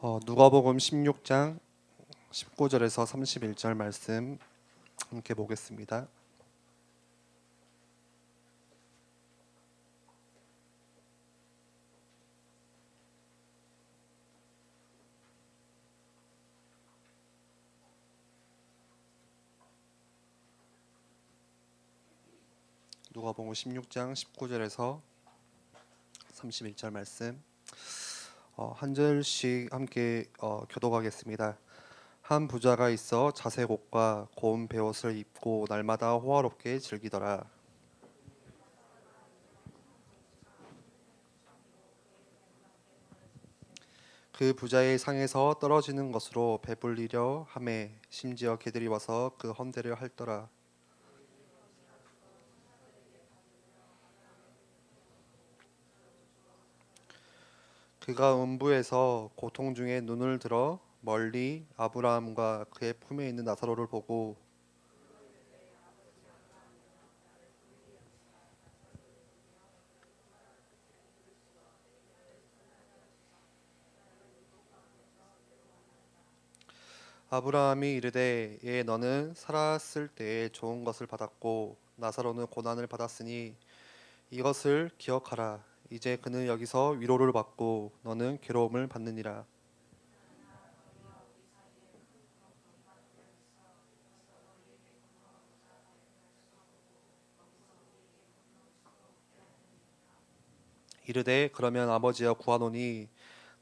누가복음 16장 19절에서 31절 말씀 함께 보겠습니다. 누가복음 16장 19절에서 31절 말씀 한 절씩 함께 교독하겠습니다. 한 부자가 있어 자색 옷과 고운 베옷을 입고 날마다 호화롭게 즐기더라. 그 부자의 상에서 떨어지는 것으로 배불리려 하매 심지어 개들이 와서 그 헌대를 핥더라. 그가 음부에서 고통 중에 눈을 들어 멀리 아브라함과 그의 품에 있는 나사로를 보고 아브라함이 이르되 예 너는 살았을 때에 좋은 것을 받았고 나사로는 고난을 받았으니 이것을 기억하라. 이제 그는 여기서 위로를 받고 너는 괴로움을 받느니라. 이르되 그러면 아버지여 구하노니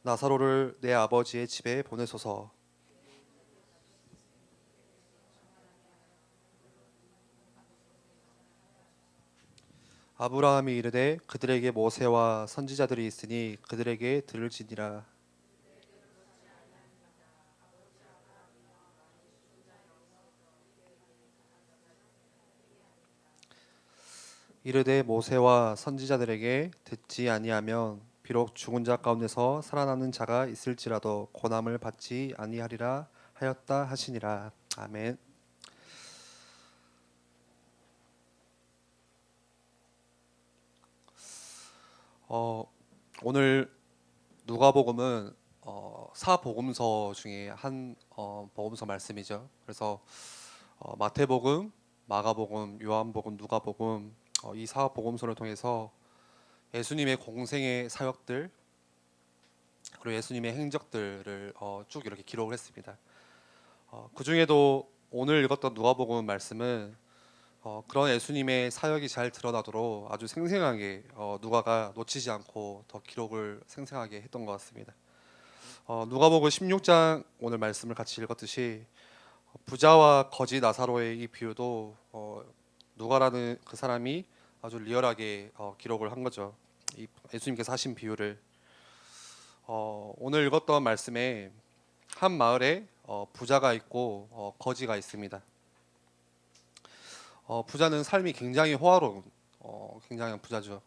나사로를 내 아버지의 집에 보내소서. 아브라함이 이르되 그들에게 모세와 선지자들이 있으니 그들에게 들을지니라. 이르되 모세와 선지자들에게 듣지 아니하면 비록 죽은 자 가운데서 살아나는 자가 있을지라도 고난을 받지 아니하리라 하였다 하시니라. 아멘. 어, 오늘 누가복음은 사복음서 중에 한 복음서 말씀이죠. 그래서 마태복음, 마가복음, 요한복음, 누가복음 이 사복음서를 통해서 예수님의 공생의 사역들 그리고 예수님의 행적들을 쭉 이렇게 기록을 했습니다. 그 중에도 오늘 읽었던 누가복음 말씀은 그런 예수님의 사역이 잘 드러나도록 아주 생생하게 누가가 놓치지 않고 더 기록을 생생하게 했던 것 같습니다. 누가복음 16장 오늘 말씀을 같이 읽었듯이 부자와 거지 나사로의 이 비유도 누가라는 그 사람이 아주 리얼하게 기록을 한 거죠. 이 예수님께서 하신 비유를 오늘 읽었던 말씀에 한 마을에 부자가 있고 거지가 있습니다. 부자는 삶이 굉장히 호화로운 굉장한 부자죠.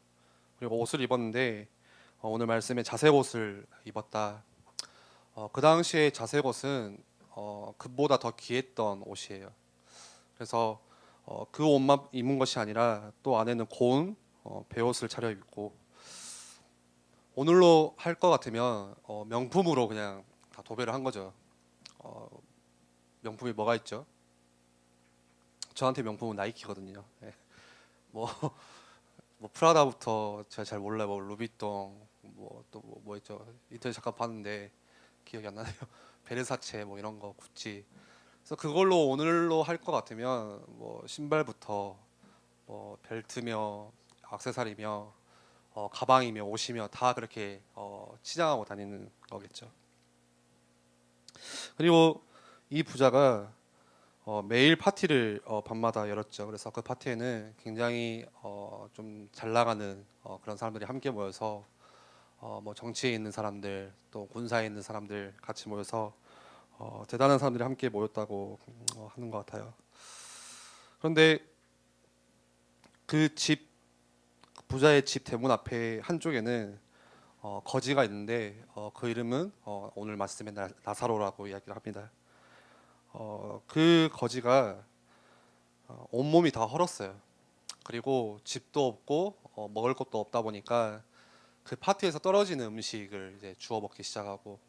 그리고 옷을 입었는데 오늘 말씀에 자색 옷을 입었다. 그 당시에 자색 옷은 금보다 더 귀했던 옷이에요. 그래서 그 옷만 입은 것이 아니라 또 안에는 고운 베옷을 차려입고 오늘로 할 것 같으면 명품으로 그냥 다 도배를 한 거죠. 어, 명품이 뭐가 있죠? 저한테 명품은 나이키거든요. 예. 뭐, 뭐 프라다부터 제가 잘 몰라요. 뭐 루비통, 뭐 또 뭐 있죠? 인터넷 잠깐 봤는데 기억이 안 나네요. 베르사체 뭐 이런 거, 구찌. 그래서 그걸로 오늘로 할 것 같으면 뭐 신발부터 뭐 벨트며 액세서리며 가방이며 옷이며 다 그렇게 치장하고 다니는 거겠죠. 그리고 이 부자가 매일 파티를 밤마다 열었죠. 그래서 그 파티에는 굉장히 좀 잘 나가는 그런 사람들이 함께 모여서 뭐 정치에 있는 사람들 또 군사에 있는 사람들 같이 모여서 대단한 사람들이 함께 모였다고 하는 것 같아요. 그런데 그 집 부자의 집 대문 앞에 한쪽에는 거지가 있는데 그 이름은 오늘 말씀의 나사로라고 이야기를 합니다. 그 거지가 온몸이 다 헐었어요. 그리고 집도 없고 먹을 것도 없다 보니까 그 파티에서 떨어지는 음식을 이제 주워 먹기 시작하고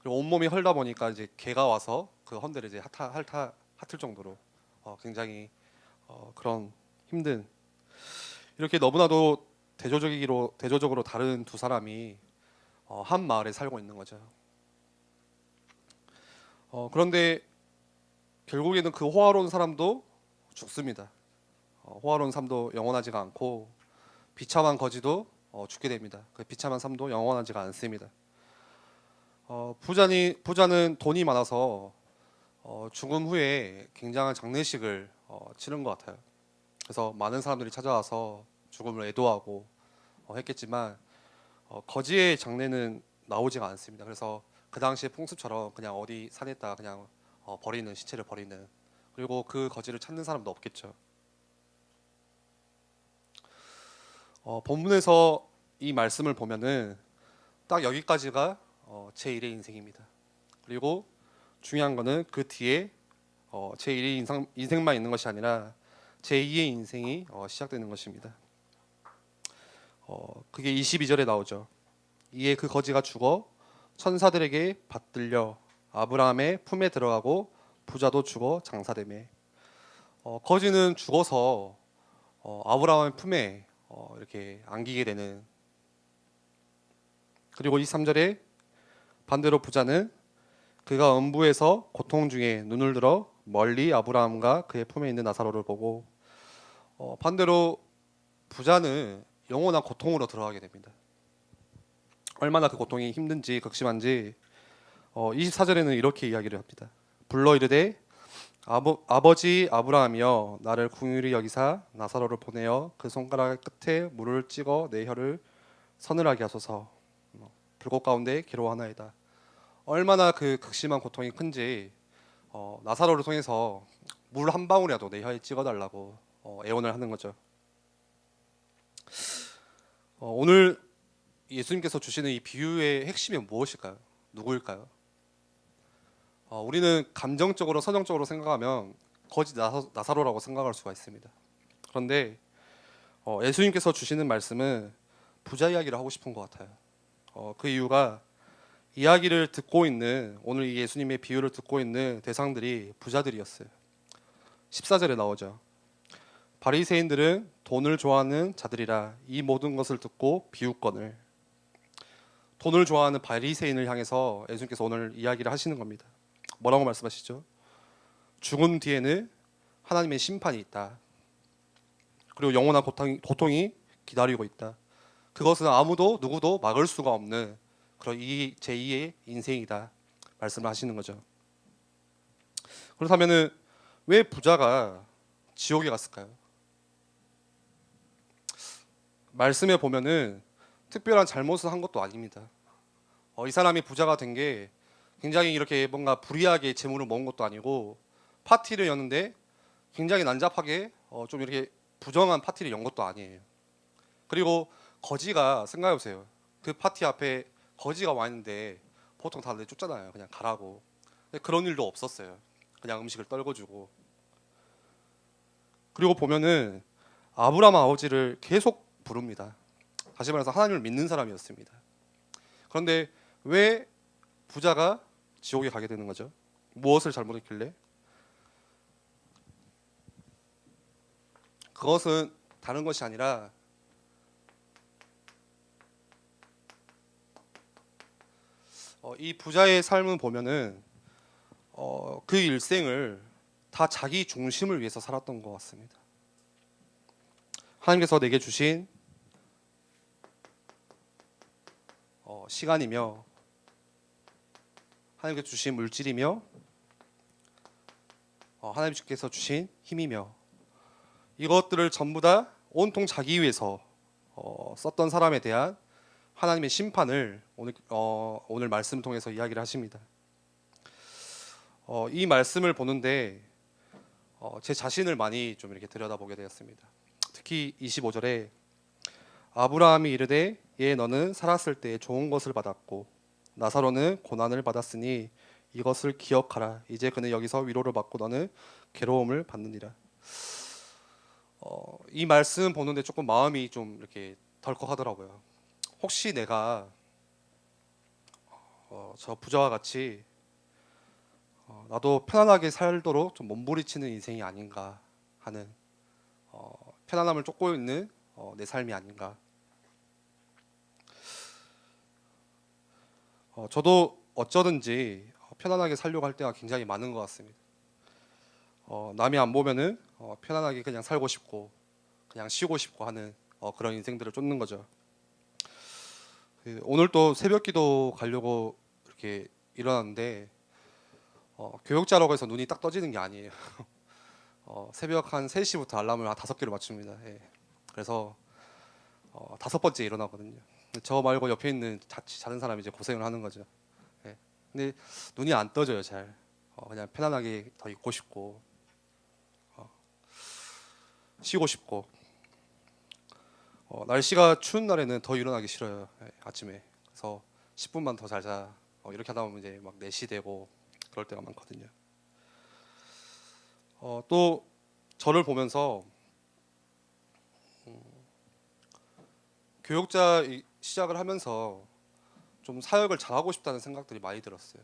그리고 온몸이 헐다 보니까 이제 개가 와서 그 헌데를 이제 핥을 정도로 굉장히 그런 힘든, 이렇게 너무나도 대조적으로 다른 두 사람이 한 마을에 살고 있는 거죠. 그런데 결국에는 그 호화로운 사람도 죽습니다. 호화로운 삶도 영원하지가 않고 비참한 거지도 죽게 됩니다. 그 비참한 삶도 영원하지가 않습니다. 부자는 돈이 많아서 죽음 후에 굉장한 장례식을 치른 것 같아요. 그래서 많은 사람들이 찾아와서 죽음을 애도하고 했겠지만 거지의 장례는 나오지가 않습니다. 그래서 그 당시의 풍습처럼 그냥 어디 산에다가 그냥 버리는, 시체를 버리는, 그리고 그 거지를 찾는 사람도 없겠죠. 본문에서 이 말씀을 보면은 딱 여기까지가 제1의 인생입니다. 그리고 중요한 거는 그 뒤에 제1의 인생만 있는 것이 아니라 제2의 인생이 시작되는 것입니다. 그게 22절에 나오죠. 이에 그 거지가 죽어 천사들에게 받들려 아브라함의 품에 들어가고 부자도 죽어 장사되매. 거지는 죽어서 아브라함의 품에 이렇게 안기게 되는. 그리고 23절에 반대로 부자는 그가 음부에서 고통 중에 눈을 들어 멀리 아브라함과 그의 품에 있는 나사로를 보고, 반대로 부자는 영원한 고통으로 들어가게 됩니다. 얼마나 그 고통이 힘든지 극심한지 24절에는 이렇게 이야기를 합니다. 불러 이르되 아버지 아브라함이여 나를 긍휼히 여기사 나사로를 보내어 그 손가락 끝에 물을 찍어 내 혀를 서늘하게 하소서. 불꽃 가운데 괴로워하나이다. 얼마나 그 극심한 고통이 큰지 나사로를 통해서 물 한 방울이라도 내 혀에 찍어달라고 애원을 하는 거죠. 오늘 예수님께서 주시는 이 비유의 핵심이 무엇일까요? 누구일까요? 우리는 감정적으로 선정적으로 생각하면 거지 나사로라고 생각할 수가 있습니다. 그런데 예수님께서 주시는 말씀은 부자 이야기를 하고 싶은 것 같아요. 그 이유가 이야기를 듣고 있는, 오늘 이 예수님의 비유를 듣고 있는 대상들이 부자들이었어요. 14절에 나오죠. 바리새인들은 돈을 좋아하는 자들이라 이 모든 것을 듣고 비웃거늘. 돈을 좋아하는 바리새인을 향해서 예수님께서 오늘 이야기를 하시는 겁니다. 뭐라고 말씀하시죠? 죽은 뒤에는 하나님의 심판이 있다. 그리고 영원한 고통이 기다리고 있다. 그것은 아무도 누구도 막을 수가 없는 그런 이 제2의 인생이다 말씀을 하시는 거죠. 그렇다면은 왜 부자가 지옥에 갔을까요? 말씀에 보면은 특별한 잘못을 한 것도 아닙니다. 이 사람이 부자가 된 게 굉장히 이렇게 뭔가 불이하게 재물을 모은 것도 아니고 파티를 여는데 굉장히 난잡하게 좀 이렇게 부정한 파티를 연 것도 아니에요. 그리고 거지가 생각해보세요. 그 파티 앞에 거지가 와 있는데 보통 다 내쫓잖아요. 그냥 가라고. 근데 그런 일도 없었어요. 그냥 음식을 떨궈주고. 그리고 보면은 아브라함 아버지를 계속 부릅니다. 다시 말해서 하나님을 믿는 사람이었습니다. 그런데 왜 부자가 지옥에 가게 되는 거죠? 무엇을 잘못했길래? 그것은 다른 것이 아니라 이 부자의 삶을 보면은 그 일생을 다 자기 중심을 위해서 살았던 것 같습니다. 하나님께서 내게 주신 시간이며 하나님께서 주신 물질이며 하나님께서 주신 힘이며 이것들을 전부 다 온통 자기 위해서 썼던 사람에 대한 하나님의 심판을 오늘 말씀을 통해서 이야기를 하십니다. 이 말씀을 보는데 제 자신을 많이 좀 이렇게 들여다보게 되었습니다. 특히 25절에 아브라함이 이르되 예 너는 살았을 때 좋은 것을 받았고 나사로는 고난을 받았으니 이것을 기억하라. 이제 그는 여기서 위로를 받고 너는 괴로움을 받느니라. 이 말씀 보는데 조금 마음이 좀 이렇게 덜컥하더라고요. 혹시 내가 저 부자와 같이 나도 편안하게 살도록 좀 몸부리치는 인생이 아닌가 하는 편안함을 쫓고 있는 내 삶이 아닌가. 저도 어쩌든지 편안하게 살려고 할 때가 굉장히 많은 것 같습니다. 남이 안 보면은 편안하게 그냥 살고 싶고 그냥 쉬고 싶고 하는 그런 인생들을 쫓는 거죠. 오늘 또 새벽기도 가려고 이렇게 일어났는데 교육자라고 해서 눈이 딱 떠지는 게 아니에요. 새벽 한 3시부터 알람을 한 5개를 맞춥니다. 예. 그래서 5번째 일어나거든요. 저 말고 옆에 있는 자는 사람이 이제 고생을 하는 거죠. 예. 근데 눈이 안 떠져요, 잘. 그냥 편안하게 더 있고 싶고 쉬고 싶고 날씨가 추운 날에는 더 일어나기 싫어요. 예, 아침에. 그래서 10분만 더 자자. 이렇게 하다 보면 이제 막 4시 되고 그럴 때가 많거든요. 또 저를 보면서 교육자 시작을 하면서 좀 사역을 잘하고 싶다는 생각들이 많이 들었어요.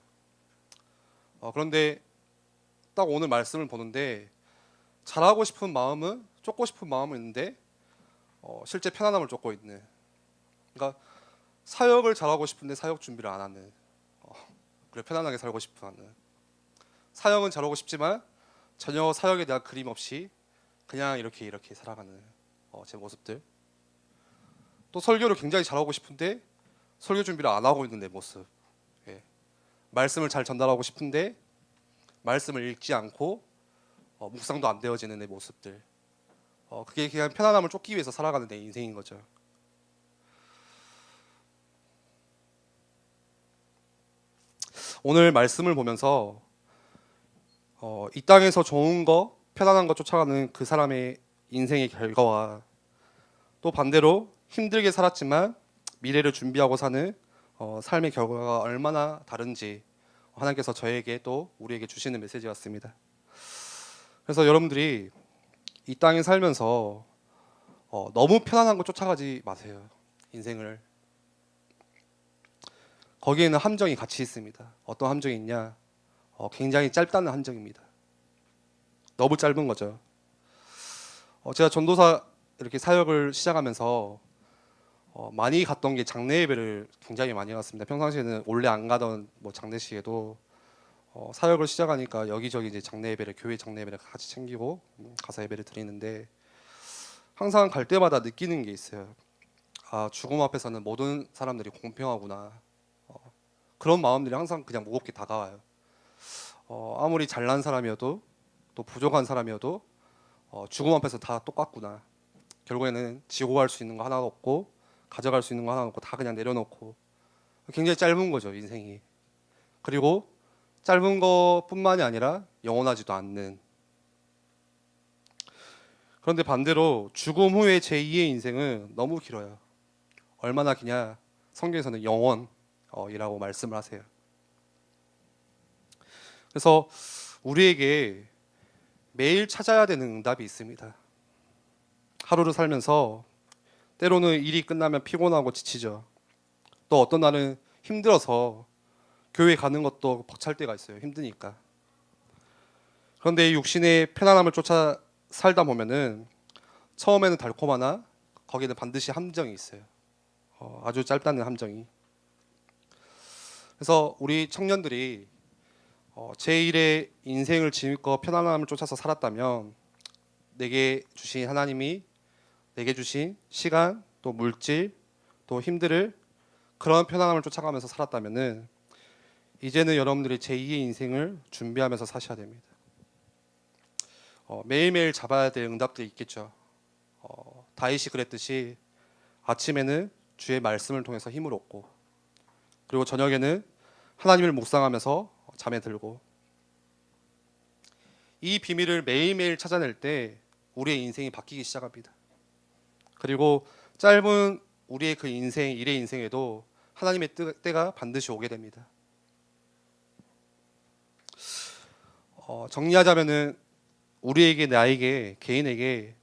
그런데 딱 오늘 말씀을 보는데 잘하고 싶은 마음은 쫓고 싶은 마음은 있는데 실제 편안함을 쫓고 있는. 그러니까 사역을 잘하고 싶은데 사역 준비를 안 하는. 그래 편안하게 살고 싶어 하는. 사역은 잘하고 싶지만 전혀 사역에 대한 그림 없이 그냥 이렇게 살아가는 제 모습들. 또 설교를 굉장히 잘하고 싶은데 설교 준비를 안 하고 있는 내 모습. 예. 말씀을 잘 전달하고 싶은데 말씀을 읽지 않고 묵상도 안 되어지는 내 모습들. 그게 그냥 편안함을 쫓기 위해서 살아가는 내 인생인 거죠. 오늘 말씀을 보면서 이 땅에서 좋은 거, 편안한 거 쫓아가는 그 사람의 인생의 결과와 또 반대로 힘들게 살았지만 미래를 준비하고 사는 삶의 결과가 얼마나 다른지 하나님께서 저에게 또 우리에게 주시는 메시지였습니다. 그래서 여러분들이 이 땅에 살면서 너무 편안한 거 쫓아가지 마세요. 인생을. 거기에는 함정이 같이 있습니다. 어떤 함정이 있냐? 굉장히 짧다는 함정입니다. 너무 짧은 거죠. 제가 전도사 이렇게 사역을 시작하면서 많이 갔던 게 장례 예배를 굉장히 많이 갔습니다. 평상시에는 원래 안 가던 장례식에도 사역을 시작하니까 여기저기 이제 장례 예배를 교회 장례 예배를 같이 챙기고 가서 예배를 드리는데 항상 갈 때마다 느끼는 게 있어요. 아, 죽음 앞에서는 모든 사람들이 공평하구나. 그런 마음들이 항상 그냥 무겁게 다가와요. 아무리 잘난 사람이어도 또 부족한 사람이어도 죽음 앞에서 다 똑같구나. 결국에는 지고 갈 수 있는 거 하나도 없고 가져갈 수 있는 거 하나 없고 다 그냥 내려놓고 굉장히 짧은 거죠, 인생이. 그리고 짧은 것뿐만이 아니라 영원하지도 않는. 그런데 반대로 죽음 후의 제2의 인생은 너무 길어요. 얼마나 기냐? 성경에서는 영원이라고 말씀을 하세요. 그래서 우리에게 매일 찾아야 되는 응답이 있습니다. 하루를 살면서 때로는 일이 끝나면 피곤하고 지치죠. 또 어떤 날은 힘들어서 교회 가는 것도 벅찰 때가 있어요. 힘드니까. 그런데 이 육신의 편안함을 쫓아 살다 보면은 처음에는 달콤하나 거기에는 반드시 함정이 있어요. 아주 짧다는 함정이. 그래서 우리 청년들이 제1의 인생을 지니고 편안함을 쫓아서 살았다면 내게 주신 하나님이 내게 주신 시간 또 물질 또 힘들을 그런 편안함을 쫓아가면서 살았다면은 이제는 여러분들이 제2의 인생을 준비하면서 사셔야 됩니다. 매일매일 잡아야 될 응답들이 있겠죠. 다윗이 그랬듯이 아침에는 주의 말씀을 통해서 힘을 얻고 그리고 저녁에는 하나님을 묵상하면서 잠에 들고 이 비밀을 매일매일 찾아낼 때 우리의 인생이 바뀌기 시작합니다. 그리고 짧은 우리의 그 인생, 일의 인생에도 하나님의 때가 반드시 오게 됩니다. 정리하자면은 우리에게 나에게 개인에게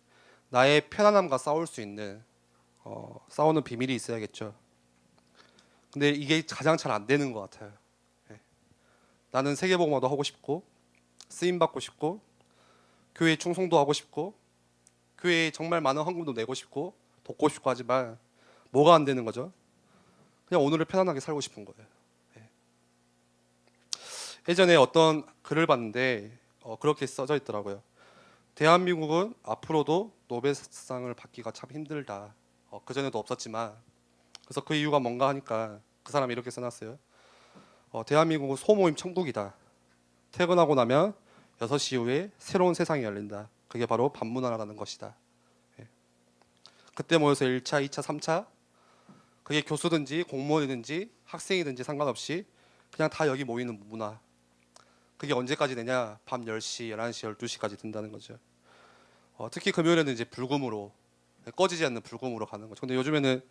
나의 편안함과 싸울 수 있는 싸우는 비밀이 있어야겠죠. 근데 이게 가장 잘 안 되는 것 같아요. 예. 나는 세계복음화도 하고 싶고 쓰임 받고 싶고 교회 충성도 하고 싶고 교회에 정말 많은 헌금도 내고 싶고 돕고 싶고 하지만 뭐가 안 되는 거죠? 그냥 오늘을 편안하게 살고 싶은 거예요. 예. 예전에 어떤 글을 봤는데 그렇게 써져 있더라고요. 대한민국은 앞으로도 노벨상을 받기가 참 힘들다. 그전에도 없었지만 그래서 그 이유가 뭔가 하니까 그 사람이 이렇게 써놨어요. 대한민국은 소모임 천국이다. 퇴근하고 나면 6시 이후에 새로운 세상이 열린다. 그게 바로 반문화라는 것이다. 예. 그때 모여서 1차, 2차, 3차 그게 교수든지 공무원이든지 학생이든지 상관없이 그냥 다 여기 모이는 문화. 그게 언제까지 되냐? 밤 10시, 11시, 12시까지 된다는 거죠. 특히 금요일에는 이제 불금으로 꺼지지 않는 불금으로 가는 거죠. 근데 요즘에는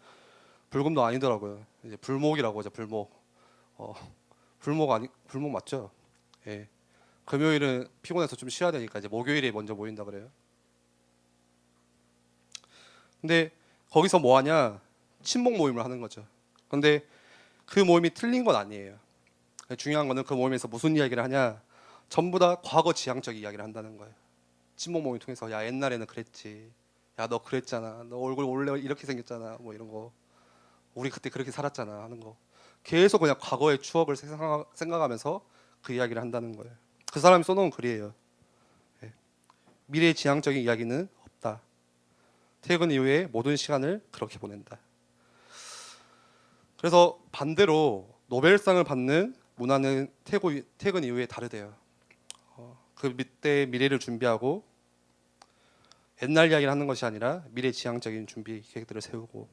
불금도 아니더라고요. 이제 불목이라고 하죠. 불목. 어, 불목 맞죠? 예. 금요일은 피곤해서 좀 쉬어야 되니까 이제 목요일에 먼저 모인다 그래요. 근데 거기서 뭐 하냐? 친목 모임을 하는 거죠. 근데 그 모임이 틀린 건 아니에요. 중요한 거는 그 모임에서 무슨 이야기를 하냐? 전부 다 과거 지향적 이야기를 한다는 거예요. 친목 모임 통해서 야 옛날에는 그랬지. 야 너 그랬잖아. 너 얼굴 원래 이렇게 생겼잖아. 뭐 이런 거. 우리 그때 그렇게 살았잖아 하는 거. 계속 그냥 과거의 추억을 생각하면서 그 이야기를 한다는 거예요. 그 사람이 써놓은 글이에요. 예. 미래 지향적인 이야기는 없다. 퇴근 이후에 모든 시간을 그렇게 보낸다. 그래서 반대로 노벨상을 받는 문화는 퇴근 이후에 다르대요. 그 밑에 미래를 준비하고 옛날 이야기를 하는 것이 아니라 미래 지향적인 준비 계획들을 세우고,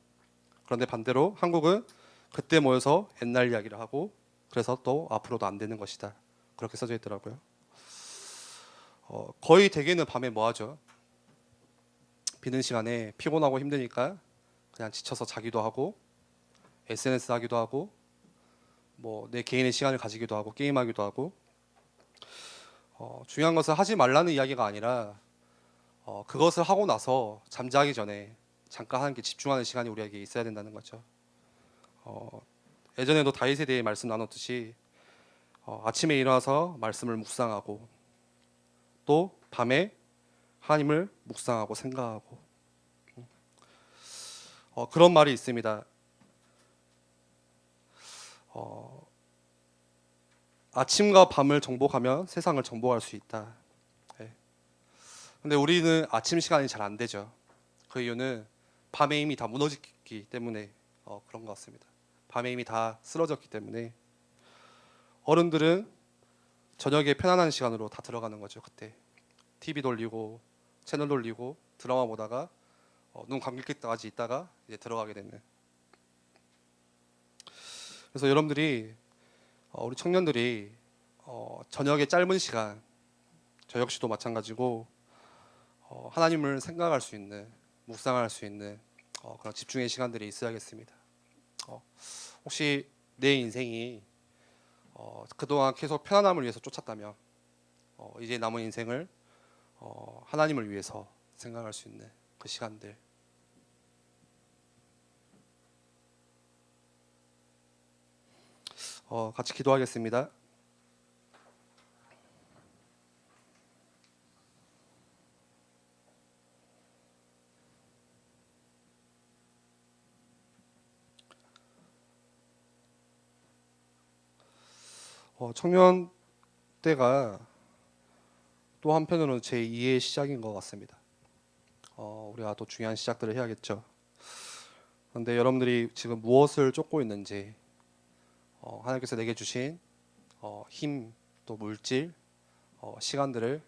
그런데 반대로 한국은 그때 모여서 옛날 이야기를 하고 그래서 또 앞으로도 안 되는 것이다. 그렇게 써져 있더라고요. 거의 대개는 밤에 뭐 하죠? 비는 시간에 피곤하고 힘드니까 그냥 지쳐서 자기도 하고 SNS 하기도 하고 뭐 내 개인의 시간을 가지기도 하고 게임하기도 하고, 중요한 것은 하지 말라는 이야기가 아니라 그것을 하고 나서 잠자기 전에 잠깐 하는 게 집중하는 시간이 우리에게 있어야 된다는 거죠. 예전에도 다윗에 대해 말씀 나눴듯이 아침에 일어나서 말씀을 묵상하고 또 밤에 하나님을 묵상하고 생각하고, 그런 말이 있습니다. 아침과 밤을 정복하면 세상을 정복할 수 있다. 예. 근데 우리는 아침 시간이 잘 안 되죠. 그 이유는 밤에 이미 다 무너졌기 때문에 그런 것 같습니다. 밤에 이미 다 쓰러졌기 때문에 어른들은 저녁에 편안한 시간으로 다 들어가는 거죠. 그때 TV 돌리고 채널 돌리고 드라마 보다가 눈 감길 때까지 있다가 이제 들어가게 되는. 그래서 여러분들이 우리 청년들이 저녁에 짧은 시간, 저 역시도 마찬가지고 하나님을 생각할 수 있는, 묵상할 수 있는 그런 집중의 시간들이 있어야겠습니다. 혹시 내 인생이 그동안 계속 편안함을 위해서 쫓았다면 이제 남은 인생을 하나님을 위해서 생각할 수 있는 그 시간들, 같이 기도하겠습니다. 청년 때가 또 한편으로는 제 2의 시작인 것 같습니다. 우리가 또 중요한 시작들을 해야겠죠. 그런데 여러분들이 지금 무엇을 쫓고 있는지, 하나님께서 내게 주신 힘, 또 물질, 시간들을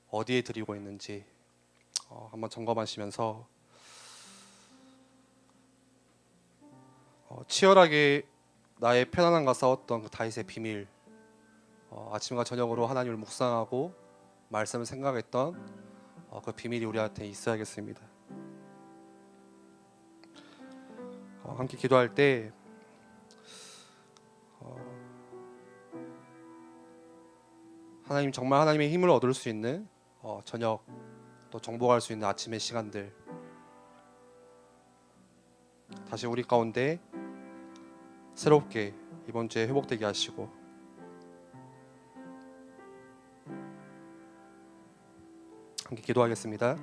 어디에 드리고 있는지 한번 점검하시면서 치열하게 나의 편안함과 싸웠던 그 다윗의 비밀, 아침과 저녁으로 하나님을 묵상하고 말씀을 생각했던 그 비밀이 우리한테 있어야겠습니다. 함께 기도할 때 하나님, 정말 하나님의 힘을 얻을 수 있는 저녁, 또 정복할 수 있는 아침의 시간들 다시 우리 가운데 새롭게 이번 주에 회복되게 하시고 함께 기도하겠습니다.